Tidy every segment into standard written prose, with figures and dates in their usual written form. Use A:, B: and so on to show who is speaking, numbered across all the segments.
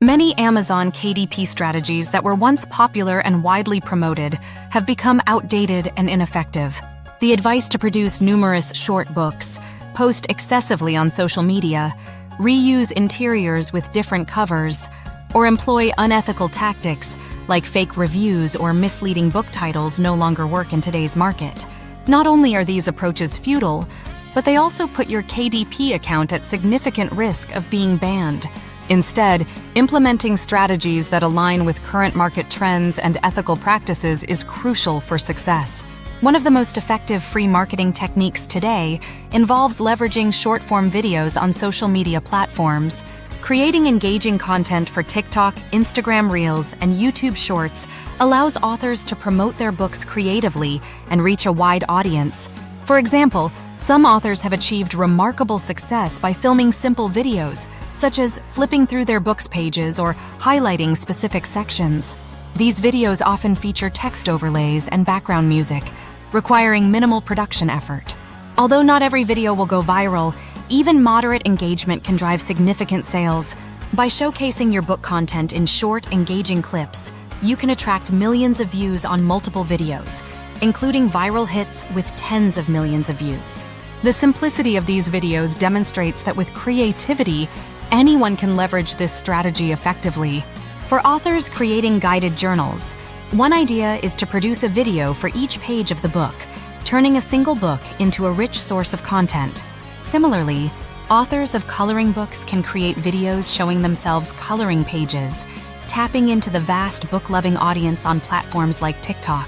A: Many Amazon KDP strategies that were once popular and widely promoted have become outdated and ineffective. The advice to produce numerous short books, post excessively on social media, reuse interiors with different covers, or employ unethical tactics like fake reviews or misleading book titles no longer work in today's market. Not only are these approaches futile, but they also put your KDP account at significant risk of being banned. Instead, implementing strategies that align with current market trends and ethical practices is crucial for success. One of the most effective free marketing techniques today involves leveraging short-form videos on social media platforms. Creating engaging content for TikTok, Instagram Reels, and YouTube Shorts allows authors to promote their books creatively and reach a wide audience. For example, some authors have achieved remarkable success by filming simple videos, such as flipping through their book's pages or highlighting specific sections. These videos often feature text overlays and background music, requiring minimal production effort. Although not every video will go viral, even moderate engagement can drive significant sales. By showcasing your book content in short, engaging clips, you can attract millions of views on multiple videos, including viral hits with tens of millions of views. The simplicity of these videos demonstrates that with creativity, anyone can leverage this strategy effectively. For authors creating guided journals, one idea is to produce a video for each page of the book, turning a single book into a rich source of content. Similarly, authors of coloring books can create videos showing themselves coloring pages, tapping into the vast book-loving audience on platforms like TikTok.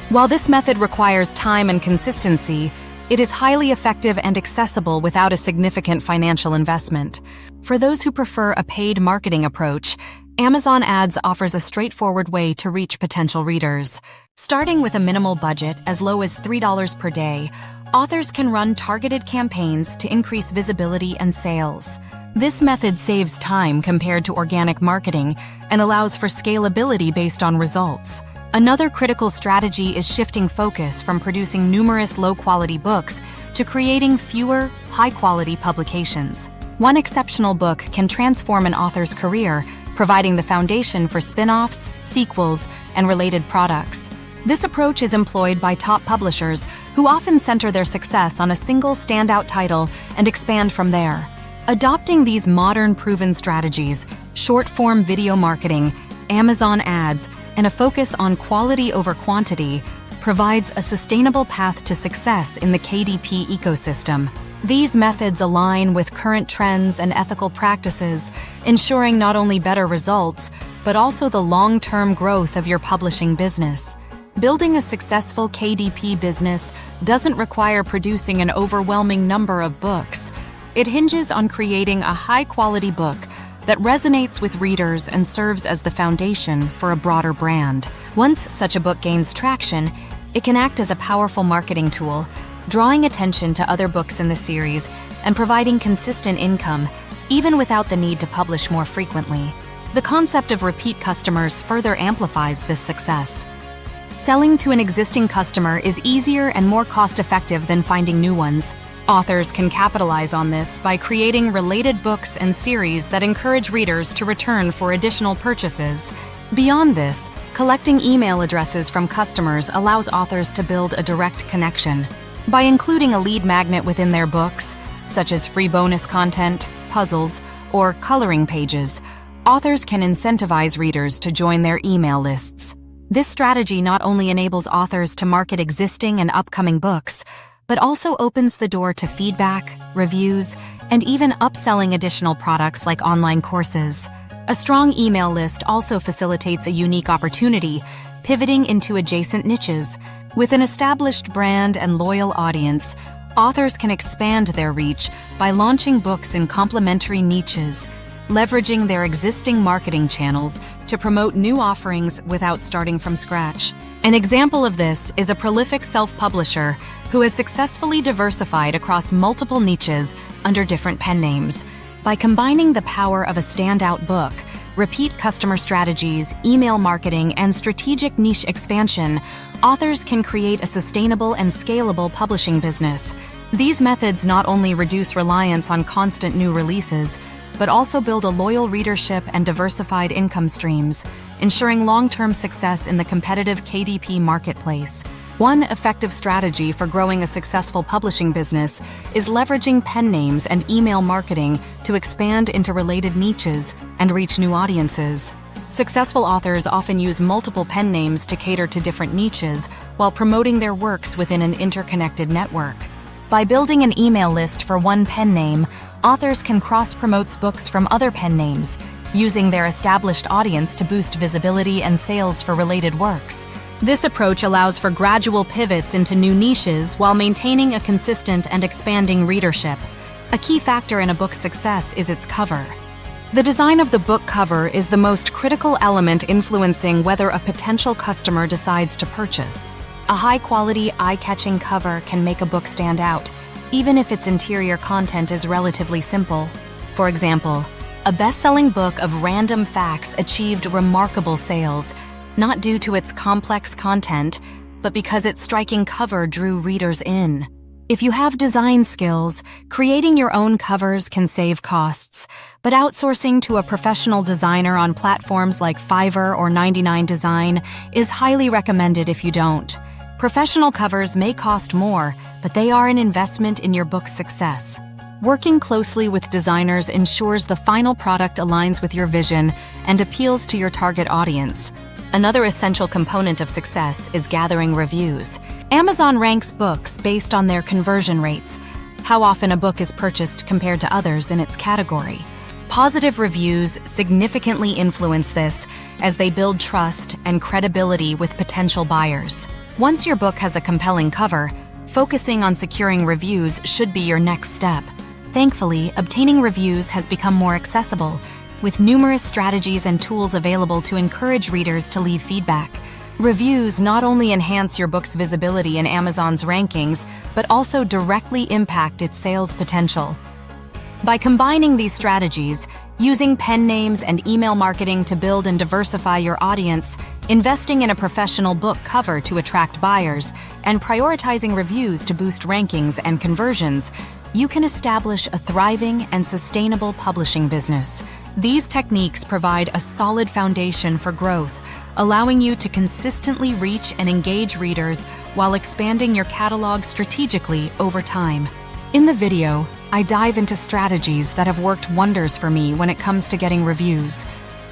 A: While this method requires time and consistency, it is highly effective and accessible without a significant financial investment. For those who prefer a paid marketing approach, Amazon Ads offers a straightforward way to reach potential readers. Starting with a minimal budget as low as $3 per day, authors can run targeted campaigns to increase visibility and sales. This method saves time compared to organic marketing and allows for scalability based on results. Another critical strategy is shifting focus from producing numerous low-quality books to creating fewer, high-quality publications. One exceptional book can transform an author's career, providing the foundation for spin-offs, sequels, and related products. This approach is employed by top publishers who often center their success on a single standout title and expand from there. Adopting these modern proven strategies, short-form video marketing, Amazon Ads, and a focus on quality over quantity provides a sustainable path to success in the KDP ecosystem. These methods align with current trends and ethical practices, ensuring not only better results, but also the long-term growth of your publishing business. Building a successful KDP business doesn't require producing an overwhelming number of books. It hinges on creating a high-quality book that resonates with readers and serves as the foundation for a broader brand. Once such a book gains traction, it can act as a powerful marketing tool, drawing attention to other books in the series and providing consistent income, even without the need to publish more frequently. The concept of repeat customers further amplifies this success. Selling to an existing customer is easier and more cost-effective than finding new ones. Authors can capitalize on this by creating related books and series that encourage readers to return for additional purchases. Beyond this, collecting email addresses from customers allows authors to build a direct connection. By including a lead magnet within their books, such as free bonus content, puzzles, or coloring pages, authors can incentivize readers to join their email lists. This strategy not only enables authors to market existing and upcoming books, but also opens the door to feedback, reviews, and even upselling additional products like online courses. A strong email list also facilitates a unique opportunity, pivoting into adjacent niches. With an established brand and loyal audience, authors can expand their reach by launching books in complementary niches, leveraging their existing marketing channels to promote new offerings without starting from scratch. An example of this is a prolific self-publisher who has successfully diversified across multiple niches under different pen names. By combining the power of a standout book, repeat customer strategies, email marketing, and strategic niche expansion, authors can create a sustainable and scalable publishing business. These methods not only reduce reliance on constant new releases, but also build a loyal readership and diversified income streams, ensuring long-term success in the competitive KDP marketplace. One effective strategy for growing a successful publishing business is leveraging pen names and email marketing to expand into related niches and reach new audiences. Successful authors often use multiple pen names to cater to different niches while promoting their works within an interconnected network. By building an email list for one pen name, authors can cross-promote books from other pen names, using their established audience to boost visibility and sales for related works. This approach allows for gradual pivots into new niches while maintaining a consistent and expanding readership. A key factor in a book's success is its cover. The design of the book cover is the most critical element influencing whether a potential customer decides to purchase. A high-quality, eye-catching cover can make a book stand out, even if its interior content is relatively simple. For example, a best-selling book of random facts achieved remarkable sales, not due to its complex content, but because its striking cover drew readers in. If you have design skills, creating your own covers can save costs, but outsourcing to a professional designer on platforms like Fiverr or 99 Design is highly recommended if you don't. Professional covers may cost more, but they are an investment in your book's success. Working closely with designers ensures the final product aligns with your vision and appeals to your target audience. Another essential component of success is gathering reviews. Amazon ranks books based on their conversion rates, how often a book is purchased compared to others in its category. Positive reviews significantly influence this as they build trust and credibility with potential buyers. Once your book has a compelling cover, focusing on securing reviews should be your next step. Thankfully, obtaining reviews has become more accessible, with numerous strategies and tools available to encourage readers to leave feedback. Reviews not only enhance your book's visibility in Amazon's rankings, but also directly impact its sales potential. By combining these strategies, using pen names and email marketing to build and diversify your audience, investing in a professional book cover to attract buyers, and prioritizing reviews to boost rankings and conversions, you can establish a thriving and sustainable publishing business. These techniques provide a solid foundation for growth, allowing you to consistently reach and engage readers while expanding your catalog strategically over time. In the video, I dive into strategies that have worked wonders for me when it comes to getting reviews,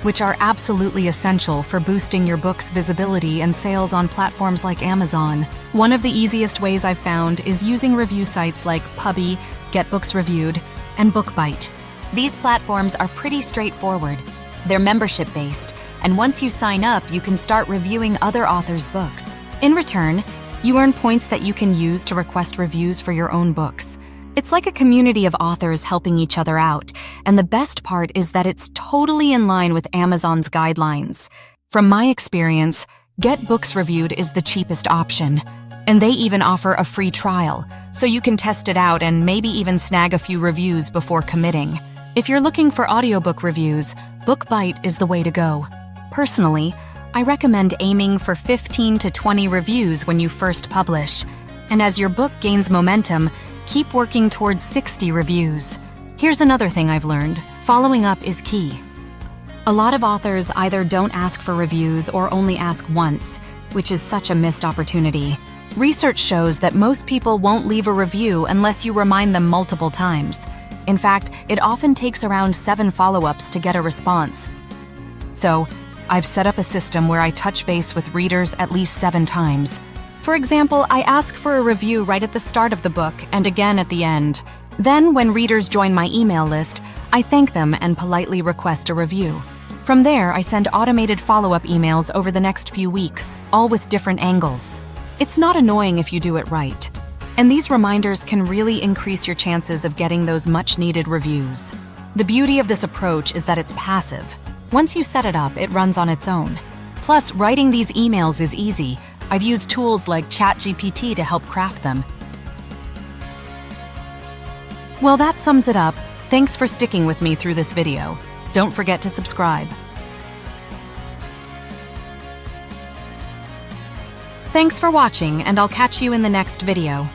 A: which are absolutely essential for boosting your book's visibility and sales on platforms like Amazon. One of the easiest ways I've found is using review sites like Pubbly, Get Books Reviewed, and BookBite. These platforms are pretty straightforward. They're membership-based, and once you sign up, you can start reviewing other authors' books. In return, you earn points that you can use to request reviews for your own books. It's like a community of authors helping each other out, and the best part is that it's totally in line with Amazon's guidelines. From my experience, Get Books Reviewed is the cheapest option, and they even offer a free trial, so you can test it out and maybe even snag a few reviews before committing. If you're looking for audiobook reviews, BookBite is the way to go. Personally, I recommend aiming for 15 to 20 reviews when you first publish, and as your book gains momentum, keep working towards 60 reviews. Here's another thing I've learned. Following up is key. A lot of authors either don't ask for reviews or only ask once, which is such a missed opportunity. Research shows that most people won't leave a review unless you remind them multiple times. In fact, it often takes around 7 follow-ups to get a response. So, I've set up a system where I touch base with readers at least 7 times. For example, I ask for a review right at the start of the book and again at the end. Then, when readers join my email list, I thank them and politely request a review. From there, I send automated follow-up emails over the next few weeks, all with different angles. It's not annoying if you do it right. And these reminders can really increase your chances of getting those much-needed reviews. The beauty of this approach is that it's passive. Once you set it up, it runs on its own. Plus, writing these emails is easy. I've used tools like ChatGPT to help craft them. Well, that sums it up. Thanks for sticking with me through this video. Don't forget to subscribe. Thanks for watching, and I'll catch you in the next video.